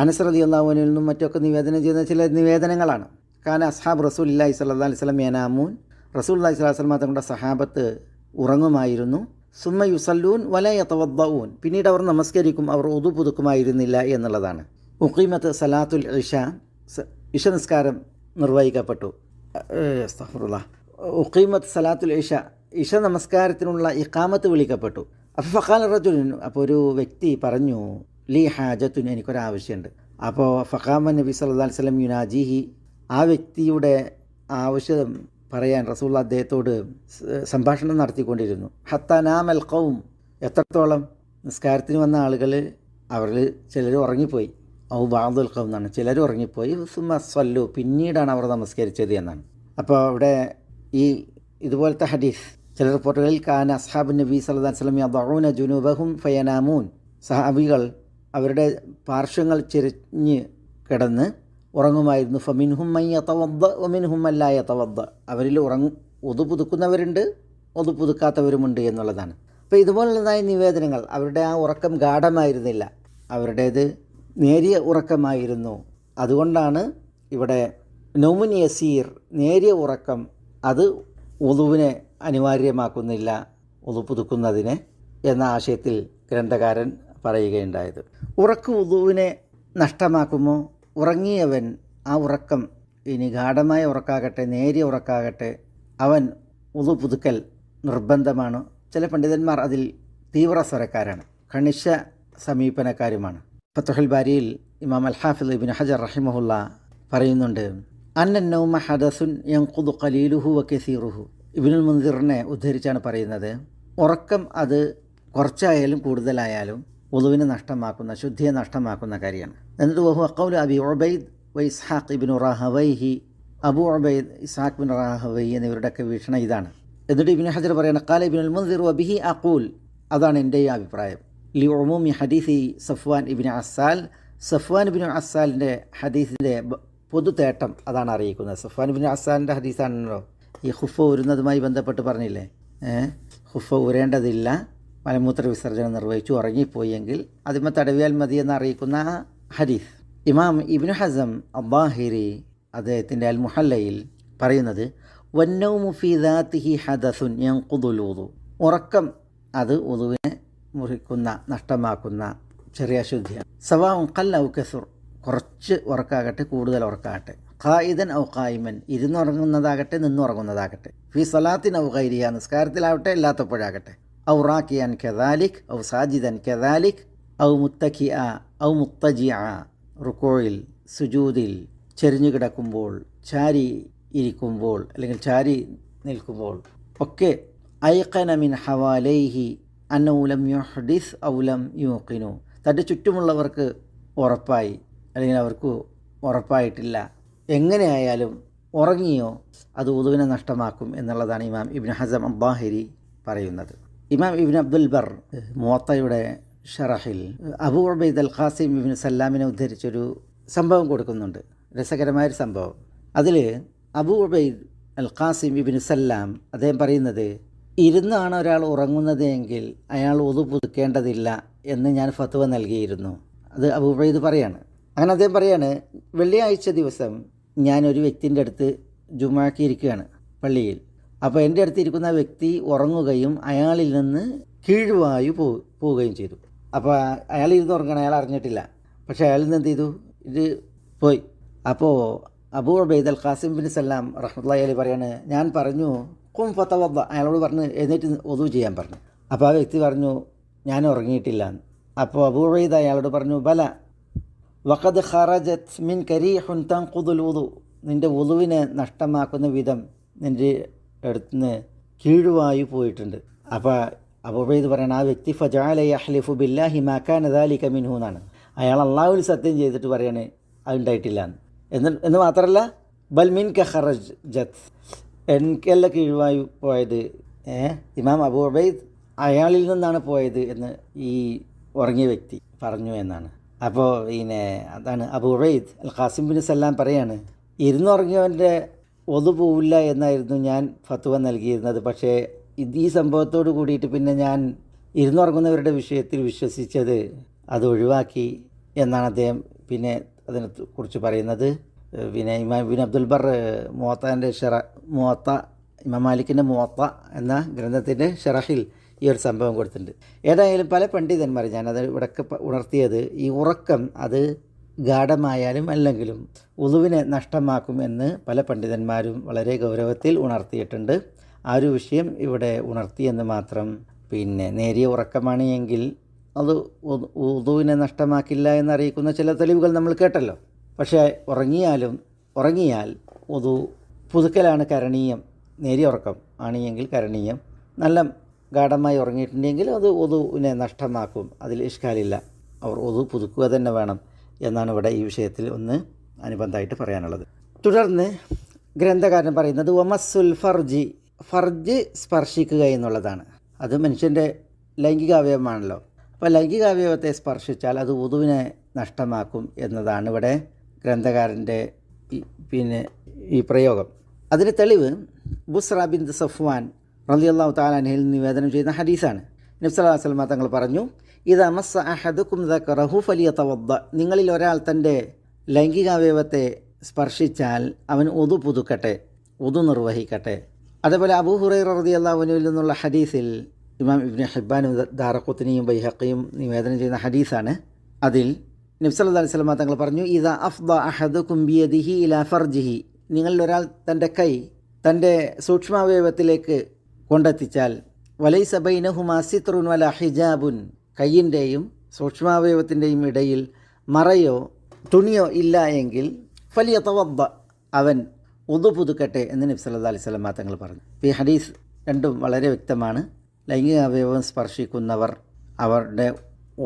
അനസ് റളിയല്ലാഹു അൻഹുവിൽ നിന്നും മറ്റൊക്കെ നിവേദനം ചെയ്യുന്ന ചില നിവേദനങ്ങളാണ്. കാന അസ്ഹാബ് റസൂലുള്ളാഹി സ്വല്ലല്ലാഹു അലൈഹി വസല്ലം യനാമൂൻ, റസൂലുള്ളാഹി സ്വല്ലല്ലാഹു അലൈഹി വസല്ലം തങ്ങളുടെ സഹാബത്ത് ഉറങ്ങുമായിരുന്നു. സുമ്മ യുസല്ലൂൻ വല യതവദ്ദഊൻ, പിന്നീട് അവർ നമസ്കരിക്കും, അവർ വുദു പുതുക്കുമായിരുന്നില്ല എന്നുള്ളതാണ്. ഉഖീമത്ത് സലാത്തുൽ ഇഷ നിസ്കാരം നിർവഹിക്കപ്പെട്ടു. ഉഖീമത്ത് സലാത്തുൽ ഇഷ നമസ്കാരത്തിനുള്ള ഇഖാമത്ത് വിളിക്കപ്പെട്ടു. അപ്പോൾ ഫഖാല റജുലുൻ, അപ്പോൾ ഒരു വ്യക്തി പറഞ്ഞു, ലീ ഹാജത്തുൻ, എനിക്കൊരാവശ്യമുണ്ട്. അപ്പോൾ ഫഖാമ നബി സല്ലല്ലാഹു അലൈഹി വസല്ലം യുനാജിഹി, ആ വ്യക്തിയുടെ ആവശ്യം പറയാൻ റസൂൽ അദ്ദേഹത്തോട് സംഭാഷണം നടത്തിക്കൊണ്ടിരുന്നു. ഹത്താ നാമൽ ഖൗം, എത്രത്തോളം? നിസ്കാരത്തിന് വന്ന ആളുകൾ അവരിൽ ചിലർ ഉറങ്ങിപ്പോയി. ഔ ബഅദുൽ ഖൗം എന്നാണ്, ചിലർ ഉറങ്ങിപ്പോയി. സുമ്മ സ്വല്ലു, പിന്നീടാണ് അവർ നമസ്കരിച്ചത് എന്നാണ്. അപ്പോൾ അവിടെ ഈ ഇതുപോലത്തെ ഹദീസ് ചില റിപ്പോർട്ടുകളിൽ കാന അസ്ഹാബു നബി സല്ലല്ലാഹു അലൈഹി വസല്ലം യദഊന ജുനൂബഹും ഫയനാമൂൻ, സഹാബികൾ അവരുടെ പാർശ്വങ്ങൾ ചെരിഞ്ഞ് കിടന്ന് ഉറങ്ങുമായിരുന്നു. ഫമിൻഹും മൻ യതവദ്ദ വമിൻഹും മൻ ലാ യതവദ്ദ, അവരിൽ ഒതു പുതുക്കുന്നവരുണ്ട്, ഒതു പുതുക്കാത്തവരുമുണ്ട് എന്നുള്ളതാണ്. അപ്പോൾ ഇതുപോലുള്ളതായ നിവേദനങ്ങൾ, അവരുടെ ആ ഉറക്കം ഗാഢമായിരുന്നില്ല, അവരുടേത് നേരിയ ഉറക്കമായിരുന്നു. അതുകൊണ്ടാണ് ഇവിടെ നൗമുൻ യസീർ, നേരിയ ഉറക്കം, അത് ഉളുവിനെ അനിവാര്യമാക്കുന്നില്ല, ഉളു പുതുക്കുന്നതിന് എന്ന ആശയത്തിൽ ഗ്രന്ഥകാരൻ പറയുകയുണ്ടായത്. ഉറക്ക് ഉളുവിനെ നഷ്ടമാക്കുമോ? ഉറങ്ങിയവൻ ആ ഉറക്കം, ഇനി ഗാഢമായ ഉറക്കാകട്ടെ നേരിയ ഉറക്കാകട്ടെ, അവൻ ഉളു പുതുക്കൽ നിർബന്ധമാണ്. ചില പണ്ഡിതന്മാർ അതിൽ തീവ്ര സ്വരക്കാരാണ്, കണിശ സമീപനക്കാരുമാണ്. ഫത്ഹുൽ ബാരിയിൽ ഇമാം അൽ ഹാഫിദ് ഇബ്നു ഹജർ റഹിമഹുല്ല പറയുന്നുണ്ട്, അന്നൻ നൗമ ഹദസുൻ യൻഖുദു ഖലീലുഹു വ കസീറുഹു. ഇബ്നുൽ മുൻസിറിനെ ഉദ്ധരിച്ചാണ് പറയുന്നത്, ഉറക്കം അത് കുറച്ചായാലും കൂടുതലായാലും ഉളുവിനെ നഷ്ടമാക്കുന്ന, ശുദ്ധിയെ നഷ്ടമാക്കുന്ന കാര്യമാണ്. എന്നിട്ട് വഹു ഖൗലു അബി ഉബൈദ് വ ഇസ്ഹാഖ് ഇബ്നു റാഹവൈഹി, അബു ഉബൈദ്, ഇസ്ഹാഖ് ബിൻ റാഹവൈ എന്നിവരുടെയൊക്കെ വീക്ഷണം ഇതാണ്. എന്നിട്ട് ഇബ്നു ഹജർ പറയണം, ഖാല ഇബ്നുൽ മുൻസിർ വ ബിഹി അഖൂൽ, അതാണ് എൻ്റെ ഈ അഭിപ്രായം. ലി ഉമൂമി ഹദീസി സഫ്വാൻ ഇബ്നു അസ്സാൽ, സഫ്വാൻ ഇബ്നു അസ്സാലിൻ്റെ ഹദീസിൻ്റെ പൊതു തേട്ടം അതാണ് അറിയിക്കുന്നത്. സഫ്വാൻ ഇബ്നു അസ്സാലിൻ്റെ ഹദീസാണല്ലോ ഈ ഖുഫ ഊരുന്നതുമായി ബന്ധപ്പെട്ട് പറഞ്ഞില്ലേ, ഖുഫ ഊരേണ്ടതില്ല, മലമൂത്ര വിസർജനം നിർവഹിച്ചു ഉറങ്ങിപ്പോയി എങ്കിൽ അതിന്മേൽ തടവിയാൽ മതി എന്ന് അറിയിക്കുന്ന ഹദീസ്. ഇമാം ഇബ്നു ഹസം അബ്ബാഹിരി അദ്ദേഹത്തിൻ്റെ അൽ മുഹല്ലയിൽ പറയുന്നത്, വന്നൗമു ഫീ ദാതിഹി ഹദസുൻ യൻഖുദുൽ വുദു, ഉറക്കം അത് വുദുവിനെ മുറിക്കുന്ന, നഷ്ടമാക്കുന്ന ചെറിയ അശുദ്ധിയാണ്. സവാഉൻ ഖല്ല ഔ കസുർ, കുറച്ച് ഉറക്കാകട്ടെ കൂടുതൽ ഉറക്കാകട്ടെ. ഖായിദൻ ഔ ഖായിമൻ, ഇരുന്നുറങ്ങുന്നതാകട്ടെ നിന്നുറങ്ങുന്നതാകട്ടെ. ഫി സലാത്തിൻ ഔ ഗൈരിഹ, നിസ്കാരത്തിലാവട്ടെ അല്ലാത്തപ്പോഴാകട്ടെ. ഔ റാക്കിയൻ കദാലിക് ഔ സാജിദൻ കദാലിക് ഔ മുത്തഖിഅ ഔ മുത്തജിഅ, റുക്കൂഇൽ സുജൂദിൽ ചെരിഞ്ഞു കിടക്കുമ്പോൾ, ചാരി ഇരിക്കുമ്പോൾ അല്ലെങ്കിൽ ചാരി നിൽക്കുമ്പോൾ ഒക്കെ. ഐഖന മിൻ ഹവാലൈഹി അന്നഹു ലം യുഹ്ദിസ് ഔ ലം യൂഖിനു, തൻ്റെ ചുറ്റുമുള്ളവർക്ക് ഉറപ്പായി അല്ലെങ്കിൽ അവർക്ക് ഉറപ്പായിട്ടില്ല, എങ്ങനെയായാലും ഉറങ്ങിയോ അത് ഉദുവിനെ നഷ്ടമാക്കും എന്നുള്ളതാണ് ഇമാം ഇബ്നു ഹസം അബ്ബാഹിരി പറയുന്നത്. ഇമാം ഇബ്നു അബ്ദുൽ ബർ മുവത്തയുടെ ഷറഹിൽ അബൂ ഉബൈദ് അൽ ഖാസിം ഇബ്നു സല്ലാമിനെ ഉദ്ധരിച്ചൊരു സംഭവം കൊടുക്കുന്നുണ്ട്, രസകരമായൊരു സംഭവം. അതിൽ അബൂ ഉബൈദ് അൽ ഖാസിം ഇബ്നു സല്ലാം അദ്ദേഹം പറയുന്നത്, ഇരുന്നാണ് ഒരാൾ ഉറങ്ങുന്നത് എങ്കിൽ അയാൾ ഉദു പുതുക്കേണ്ടതില്ല എന്ന് ഞാൻ ഫത്വ നൽകിയിരുന്നു. അത് അബൂ ഉബൈദ് പറയാണ്. അങ്ങനെ അദ്ദേഹം പറയാണ്, വെള്ളിയാഴ്ച ദിവസം ഞാനൊരു വ്യക്തിൻ്റെ അടുത്ത് ജുമാക്ക് ഇരിക്കുകയാണ് പള്ളിയിൽ. അപ്പോൾ എൻ്റെ അടുത്ത് ഇരിക്കുന്ന വ്യക്തി ഉറങ്ങുകയും അയാളിൽ നിന്ന് കീഴ്വായു പോവുകയും ചെയ്തു. അപ്പോൾ അയാൾ ഇരുന്ന് ഉറങ്ങണം, അയാൾ അറിഞ്ഞിട്ടില്ല. പക്ഷേ അയാളിൽ നിന്ന് എന്ത് ചെയ്തു, ഇത് പോയി. അപ്പോൾ അബൂ ഉബൈദ് അൽ ഖാസിം ബിൻ സല്ലാം റഹ്മത്തുള്ളാഹി അലൈഹി പറയാണ്, ഞാൻ പറഞ്ഞു ഖും ഫതവദ്ദ, അയാളോട് പറഞ്ഞ് എഴുന്നേറ്റ് വുദു ചെയ്യാൻ പറഞ്ഞു. അപ്പോൾ ആ വ്യക്തി പറഞ്ഞു ഞാൻ ഉറങ്ങിയിട്ടില്ല. അപ്പോൾ അബൂ ഉബൈദ് അയാളോട് പറഞ്ഞു, ബല വഖദ് ഖറജത് മിൻ കരീഹുൻ തൻഖുദുൽ വുദു, നിൻ്റെ വുദുവിനെ നഷ്ടമാക്കുന്ന വിധം നിൻ്റെ അടുത്തുനിന്ന് കീഴ്വായു പോയിട്ടുണ്ട്. അപ്പോൾ അബൂ ഉബൈദ് പറയണം, ആ വ്യക്തി ഫജഅല യഹ്ലിഫു ബില്ലാഹി മാ കാന ദാലിക മിൻഹു എന്നാണ്. അയാൾ അള്ളാഹുവിൽ സത്യം ചെയ്തിട്ട് പറയാണ് അതുണ്ടായിട്ടില്ല എന്ന് മാത്രമല്ല, ബൽ മിൻക ഖറജത്, എനിക്കല്ല കീഴ്വായു പോയത്, ഇമാം അബൂ ഉബൈദ് അയാളിൽ നിന്നാണ് പോയത് എന്ന് ഈ ഉറങ്ങിയ വ്യക്തി പറഞ്ഞു എന്നാണ്. അപ്പോൾ പിന്നെ അതാണ് അബൂ ഉബൈദ് അൽ ഖാസിം ബിൻ സല്ലാം പറയാണ്, ഇരുന്നുറങ്ങിയവൻ്റെ ഒതു പോവില്ല എന്നായിരുന്നു ഞാൻ ഫത്വ നൽകിയിരുന്നത്. പക്ഷേ ഈ സംഭവത്തോട് കൂടിയിട്ട് പിന്നെ ഞാൻ ഇരുന്നുറങ്ങുന്നവരുടെ വിഷയത്തിൽ വിശ്വസിച്ചത് അത് ഒഴിവാക്കി എന്നാണ് അദ്ദേഹം പിന്നെ അതിനെക്കുറിച്ച് പറയുന്നത്. പിന്നെ ഇമാം ഇബ്നു അബ്ദുൽ ബർ മുവത്ത ഇമാം മാലിക്കിൻ്റെ മുവത്ത എന്ന ഗ്രന്ഥത്തിൻ്റെ ഷറഹിൽ ഈ ഒരു സംഭവം കൊടുത്തിട്ടുണ്ട്. ഏതായാലും പല പണ്ഡിതന്മാർ, ഞാനത് ഇവിടൊക്കെ ഉണർത്തിയത്, ഈ ഉറക്കം അത് ഗാഢമായാലും അല്ലെങ്കിലും ഉളുവിനെ നഷ്ടമാക്കും എന്ന് പല പണ്ഡിതന്മാരും വളരെ ഗൗരവത്തിൽ ഉണർത്തിയിട്ടുണ്ട്. ആ ഒരു വിഷയം ഇവിടെ ഉണർത്തിയെന്ന് മാത്രം. നേരിയ ഉറക്കമാണ് എങ്കിൽ അത് ഉദുവിനെ നഷ്ടമാക്കില്ല എന്നറിയിക്കുന്ന ചില തെളിവുകൾ നമ്മൾ കേട്ടല്ലോ. പക്ഷേ ഉറങ്ങിയാൽ ഉദു പുതുക്കലാണ് കരണീയം. നേരിയ ഉറക്കം ആണെങ്കിൽ കരണീയം. നല്ല ഗാഢമായി ഉറങ്ങിയിട്ടുണ്ടെങ്കിൽ അത് ഉദുവിനെ നഷ്ടമാക്കും. അതിൽ ഇഷ്കാലില്ല. അവർ ഉദു പുതുക്കുക തന്നെ വേണം എന്നാണ് ഇവിടെ ഈ വിഷയത്തിൽ ഒന്ന് അനുബന്ധമായിട്ട് പറയാനുള്ളത്. തുടർന്ന് ഗ്രന്ഥകാരൻ പറയുന്നത് വമസ്സുൽ ഫർജ് സ്പർശിക്കുക എന്നുള്ളതാണ്. അത് മനുഷ്യൻ്റെ ലൈംഗികാവയവമാണല്ലോ. അപ്പോൾ ലൈംഗികാവയവത്തെ സ്പർശിച്ചാൽ അത് ഉദുവിനെ നഷ്ടമാക്കും എന്നതാണ് ഇവിടെ ഗ്രന്ഥകാരൻ്റെ ഈ പ്രയോഗം. അതിന് തെളിവ് ബുസ്ര ബിൻത് സഫ്വാൻ റളിയല്ലാഹു തആല അൻഹയിൽ നിവേദനം ചെയ്യുന്ന ഹദീസാണ്. നബി സല്ലല്ലാഹു അലൈഹി വസല്ലം തങ്ങൾ പറഞ്ഞു, ഇദാ മസ്സ അഹദുക്കും ദക്കറഹു ഫലിയതവദ്ദ, നിങ്ങളിൽ ഒരാൾ തൻ്റെ ലൈംഗികാവയവത്തെ സ്പർശിച്ചാൽ അവൻ ഉദു പുതുക്കട്ടെ, ഉദു നിർവഹിക്കട്ടെ. അതേപോലെ അബൂ ഹുറൈറ റളിയല്ലാഹു അൻഹുവിൽ നിന്നുള്ള ഹദീസിൽ ഇമാം ഇബ്നു ഹിബ്ബാനും ദാറഖുത്നിയും ബൈഹഖിയും നിവേദനം ചെയ്യുന്ന ഹദീസാണ്. അതിൽ നബി സല്ലല്ലാഹു അലൈഹി വസല്ലം തങ്ങൾ പറഞ്ഞു, ഇദാ അഫ്ദ അഹദുക്കും ബിയദിഹി ഇലാ ഫർജിഹി, നിങ്ങളിൽ ഒരാൾ തൻ്റെ കൈ തൻ്റെ സൂക്ഷ്മാവയവത്തിലേക്ക് കൊണ്ടെത്തിച്ചാൽ വലൈസ ബൈനഹുമാ സിത്റുൻ വലാ ഹിജാബുൻ, കയ്യിൻ്റെയും സൂക്ഷ്മാവയവത്തിൻ്റെയും ഇടയിൽ മറയോ തുണിയോ ഇല്ല എങ്കിൽ ഫലിയതവദ്ദ, അവൻ ഉദു പുതുക്കട്ടെ എന്ന് നബി സല്ലല്ലാഹു അലൈഹി വസല്ലം തങ്ങൾ പറഞ്ഞു. ഈ ഹദീസ് രണ്ടും വളരെ വ്യക്തമാണ്. ലൈംഗികാവയവം സ്പർശിക്കുന്നവർ അവരുടെ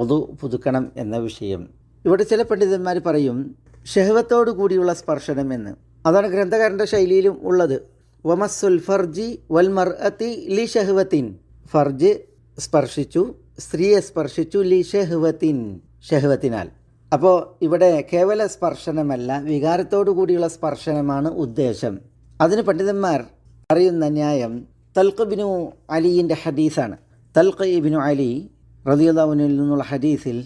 ഉദു പുതുക്കണം എന്ന വിഷയം. ഇവിടെ ചില പണ്ഡിതന്മാർ പറയും ഷഹ്വത്തോടു കൂടിയുള്ള സ്പർശനം എന്ന്. അതാണ് ഗ്രന്ഥകാരൻ്റെ ശൈലിയിലും ഉള്ളത്. വമസ്സുൽ ഫർജി വൽ മർഅത്തി ലി ഷഹ്വത്തിൻ, ഫർജ് സ്പർശിച്ചു, സ്ത്രീയെ സ്പർശിച്ചു, ലി ഷഹ്വത്തിൻ, ഷഹ്വത്തിനാൽ. അപ്പോൾ ഇവിടെ കേവല സ്പർശനമല്ല, വികാരത്തോടു കൂടിയുള്ള സ്പർശനമാണ് ഉദ്ദേശം. അതിന് പണ്ഡിതന്മാർ പറയുന്ന ന്യായം തൽഖ് ഇബ്നു അലിയുടെ ഹദീസാണ്. തൽഖ് ഇബ്നു അലി റളിയല്ലാഹു അൻഹുവിൽ നിന്നുള്ള ഹദീസിൽ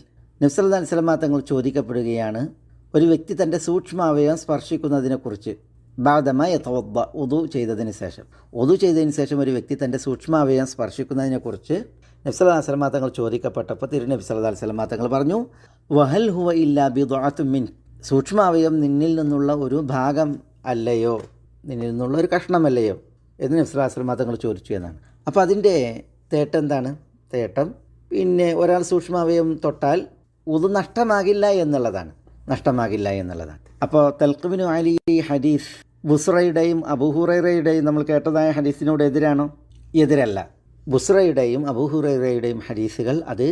നബി സല്ലല്ലാഹു അലൈഹി വസല്ലം തങ്ങൾ ചോദിക്കപ്പെടുകയാണ്, ഒരു വ്യക്തി തൻ്റെ സൂക്ഷ്മാവയവം സ്പർശിക്കുന്നതിനെക്കുറിച്ച്. ബാദമ യതവദ്ദ, ഉദു ചെയ്തതിന് ശേഷം ഒരു വ്യക്തി തൻ്റെ സൂക്ഷ്മാവയവം സ്പർശിക്കുന്നതിനെക്കുറിച്ച് നബി സല്ലല്ലാഹു അലൈഹി വസല്ലം തങ്ങൾ ചോദിക്കപ്പെട്ടപ്പോൾ തിരുനബി സല്ലല്ലാഹു അലൈഹി വസല്ലം തങ്ങൾ പറഞ്ഞു, വഹൽ ഹുവ ഇല്ലാ ബിദ്അത്തും മിൻ, സൂക്ഷ്മാവയവം നിന്നിൽ നിന്നുള്ള ഒരു ഭാഗം അല്ലയോ, നിന്നിൽ നിന്നുള്ള ഒരു കഷ്ണമല്ലയോ എന്ന് നബി സല്ലല്ലാഹു അലൈഹി വസല്ലം തങ്ങൾ ചോദിച്ചു എന്നാണ്. അപ്പോൾ അതിൻ്റെ തേട്ടം എന്താണ്? തേട്ടം ഒരാൾ സൂക്ഷ്മാവയവം തൊട്ടാൽ ഉദു നഷ്ടമാകില്ല എന്നുള്ളതാണ്. അപ്പോൾ തൽഖ് ഇബ്നു അലി ഈ ഹദീസ് ബുസ്റയുടെയും അബൂ ഹുറൈറയുടെയും നമ്മൾ കേട്ടതായ ഹദീസിനോട് എതിരാണോ? എതിരല്ല. ബുസ്റയുടെയും അബൂ ഹുറൈറയുടെയും ഹദീസുകൾ അത്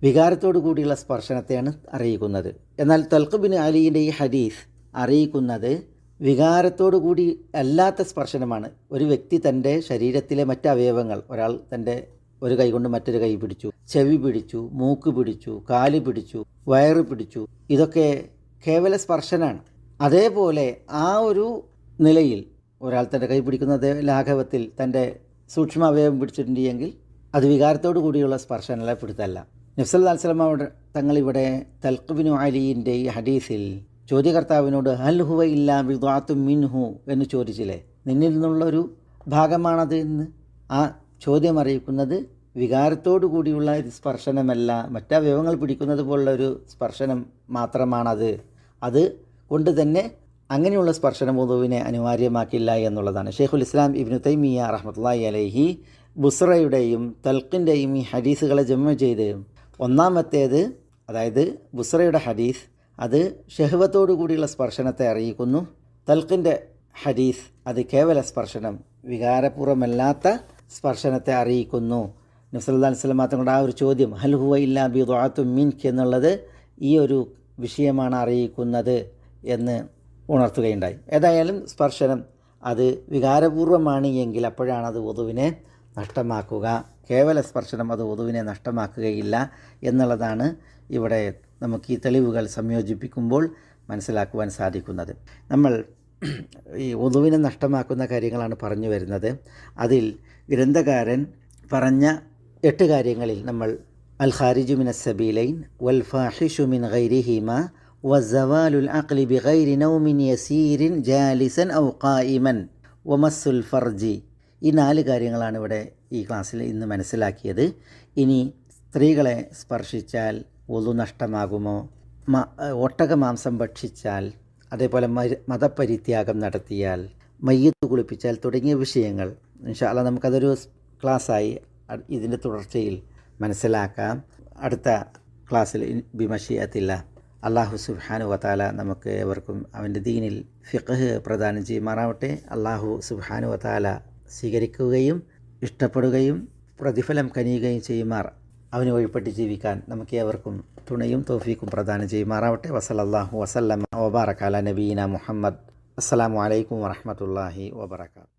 വികാരത്തോടു കൂടിയുള്ള സ്പർശനത്തെയാണ് അറിയിക്കുന്നത്. എന്നാൽ തൽഖ് ഇബ്നു അലിയുടെ ഈ ഹദീസ് അറിയിക്കുന്നത് വികാരത്തോടു കൂടി അല്ലാത്ത സ്പർശനമാണ്. ഒരു വ്യക്തി തൻ്റെ ശരീരത്തിലെ മറ്റ് അവയവങ്ങൾ, ഒരാൾ തൻ്റെ ഒരു കൈ കൊണ്ട് മറ്റൊരു കൈ പിടിച്ചു, ചെവി പിടിച്ചു, മൂക്ക് പിടിച്ചു, കാല് പിടിച്ചു, വയറ് പിടിച്ചു, ഇതൊക്കെ കേവല സ്പർശനാണ്. അതേപോലെ ആ ഒരു നിലയിൽ ഒരാൾ തൻ്റെ കൈ പിടിക്കുന്ന അതേ ലാഘവത്തിൽ തൻ്റെ സൂക്ഷ്മാവയവം പിടിച്ചിട്ടുണ്ടെങ്കിൽ അത് വികാരത്തോടു കൂടിയുള്ള സ്പർശനമല്ല, പിടുത്തല്ല. നബി സല്ലല്ലാഹു അലൈഹി വസല്ലം തങ്ങളിവിടെ തൽഖ് ഇബ്നു അലിയുടെ ഈ ഹദീസിൽ ചോദ്യകർത്താവിനോട് ഹൽ ഹുവ ഇല്ലാ ബിദ്അത്തും മിൻഹു എന്ന് ചോദിച്ചില്ലേ, നിന്നിൽ നിന്നുള്ളൊരു ഭാഗമാണത് എന്ന്. ആ ചോദ്യം അറിയിക്കുന്നത് വികാരത്തോടു കൂടിയുള്ള സ്പർശനമല്ല, മറ്റവയവങ്ങൾ പിടിക്കുന്നത് പോലുള്ള ഒരു സ്പർശനം മാത്രമാണത്. അത് കൊണ്ട് തന്നെ അങ്ങനെയുള്ള സ്പർശനം ഉദുവിനെ അനിവാര്യമാക്കില്ല എന്നുള്ളതാണ്. ഷെയ്ഖുൽ ഇസ്ലാം ഇബ്നു തൈമിയ്യ റഹ്മത്തുള്ളാഹി അലൈഹി ബുസ്റയുടെയും തൽഖിൻ്റെയും ഈ ഹദീസുകളെ ജമ ചെയ്ത് ഒന്നാമത്തേത്, അതായത് ബുസ്റയുടെ ഹദീസ് അത് ഷഹ്വത്തോടു കൂടിയുള്ള സ്പർശനത്തെ അറിയിക്കുന്നു. തൽഖിൻ്റെ ഹദീസ് അത് കേവല സ്പർശനം, വികാരപൂർവ്വമല്ലാത്ത സ്പർശനത്തെ അറിയിക്കുന്നു. നബി സല്ലല്ലാഹു അലൈഹി വസല്ലം തങ്ങളുടെ ആ ഒരു ചോദ്യം ഹൽ ഹുവ ഇല്ലാ ബിദ്അത്തും മിൻക എന്നുള്ളത് ഈ ഒരു വിഷയമാണ് അറിയിക്കുന്നത് എന്ന് ഉണർത്തുകയുണ്ടായി. ഏതായാലും സ്പർശനം അത് വികാരപൂർവ്വമാണ് എങ്കിൽ അപ്പോഴാണ് അത് ഉദുവിനെ നഷ്ടമാക്കുക. കേവല സ്പർശനം അത് ഉദുവിനെ നഷ്ടമാക്കുകയില്ല എന്നുള്ളതാണ് ഇവിടെ നമുക്ക് ഈ തെളിവുകൾ സംയോജിപ്പിക്കുമ്പോൾ മനസ്സിലാക്കുവാൻ സാധിക്കുന്നത്. നമ്മൾ ഈ ഉദുവിനെ നഷ്ടമാക്കുന്ന കാര്യങ്ങളാണ് പറഞ്ഞു വരുന്നത്. അതിൽ ഗ്രന്ഥകാരൻ പറഞ്ഞ 8 കാര്യങ്ങളിൽ നമ്മൾ അൽ ഖാരിജു മിന സബീലൈൻ വൽ ഫാഹിഷു മിൻ ഗൈരിഹിമ വസവാലുൽ അഖ്ലി ബിഗൈരി നൗമിൻ യസീരിൻ ജാലിസൻ ഔ ഖായിമൻ വമസ്സുൽ ഫർജി, ഈ 4 കാര്യങ്ങളാണ് ഇവിടെ ഈ ക്ലാസ്സിൽ ഇന്ന് മനസ്സിലാക്കിയത്. ഇനി സ്ത്രീകളെ സ്പർശിച്ചാൽ ഉളു നഷ്ടമാകുമോ, ഒട്ടകമാംസം ഭക്ഷിച്ചാൽ, അതേപോലെ മതപരിത്യാഗം നടത്തിയാൽ, മയ്യത്ത് കുളിപ്പിച്ചാൽ തുടങ്ങിയ വിഷയങ്ങൾ ഇൻഷാ അല്ലാഹ് നമുക്കതൊരു ക്ലാസ്സായി ഇതിൻ്റെ തുടർച്ചയിൽ മനസ്സിലാക്കാം. അടുത്ത ക്ലാസ്സിൽ ബിമഷിയത്തില്ല അള്ളാഹു സുബ്ഹാനഹു വതആല നമുക്ക് ഏവർക്കും അവൻ്റെ ദീനിൽ ഫിഖ്ഹ് പ്രദാനം ചെയ്യുമാറാവട്ടെ. അള്ളാഹു സുബ്ഹാനഹു വതആല സ്വീകരിക്കുകയും ഇഷ്ടപ്പെടുകയും പ്രതിഫലം കനിയുകയും ചെയ്യുമാർ അവന് വഴിപ്പെട്ട് ജീവിക്കാൻ നമുക്ക് ഏവർക്കും തുണയും തൗഫീഖും പ്രദാനം ചെയ്യുമാറാവട്ടെ. വസല്ലല്ലാഹു വസല്ലമ വബാറക അലാ നബീന മുഹമ്മദ്. അസ്സലാമു അലൈക്കും വറഹ്മത്തുള്ളാഹി വബറകാതുഹു.